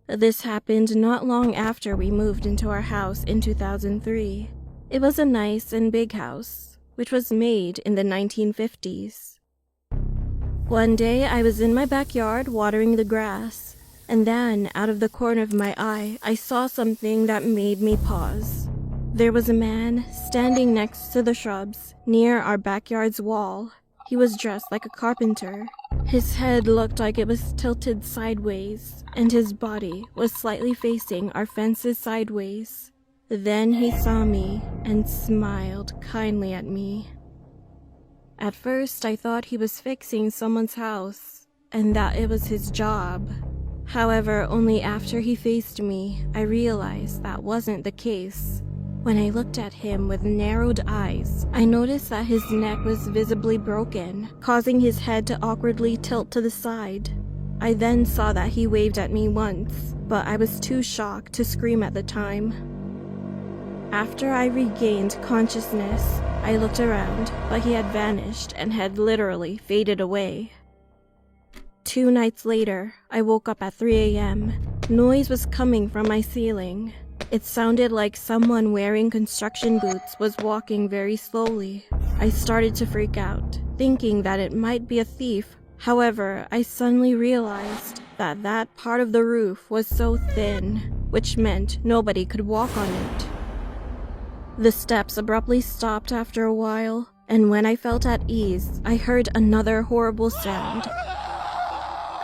This happened not long after we moved into our house in 2003. It was a nice and big house, which was made in the 1950s. One day I was in my backyard watering the grass, and then out of the corner of my eye I saw something that made me pause. There was a man standing next to the shrubs near our backyard's wall. He was dressed like a carpenter. His head looked like it was tilted sideways, and his body was slightly facing our fences sideways. Then he saw me and smiled kindly at me. At first I thought he was fixing someone's house, and that it was his job. However, only after he faced me, I realized that wasn't the case. When I looked at him with narrowed eyes, I noticed that his neck was visibly broken, causing his head to awkwardly tilt to the side. I then saw that he waved at me once, but I was too shocked to scream at the time. After I regained consciousness, I looked around, but he had vanished and had literally faded away. 2 nights later, I woke up at 3 a.m. Noise was coming from my ceiling. It sounded like someone wearing construction boots was walking very slowly. I started to freak out, thinking that it might be a thief. However, I suddenly realized that that part of the roof was so thin, which meant nobody could walk on it. The steps abruptly stopped after a while, and when I felt at ease, I heard another horrible sound.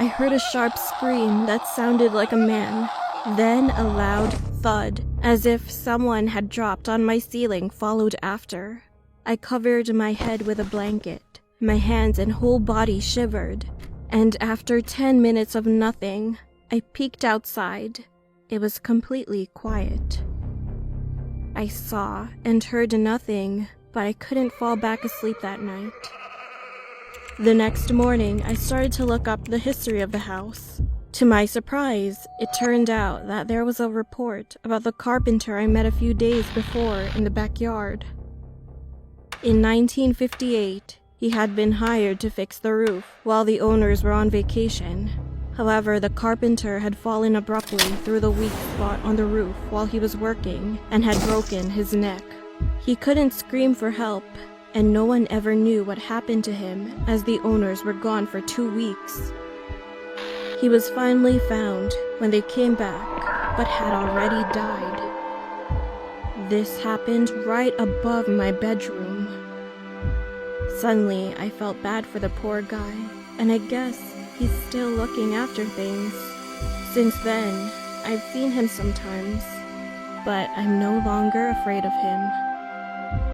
I heard a sharp scream that sounded like a man, then a loud thud, as if someone had dropped on my ceiling, followed after. I covered my head with a blanket. My hands and whole body shivered, and after 10 minutes of nothing, I peeked outside. It was completely quiet. I saw and heard nothing, but I couldn't fall back asleep that night. The next morning, I started to look up the history of the house. To my surprise, it turned out that there was a report about the carpenter I met a few days before in the backyard. In 1958, he had been hired to fix the roof while the owners were on vacation. However, the carpenter had fallen abruptly through the weak spot on the roof while he was working and had broken his neck. He couldn't scream for help, and no one ever knew what happened to him as the owners were gone for 2 weeks. He was finally found when they came back, but had already died. This happened right above my bedroom. Suddenly, I felt bad for the poor guy, and I guess he's still looking after things. Since then, I've seen him sometimes, but I'm no longer afraid of him.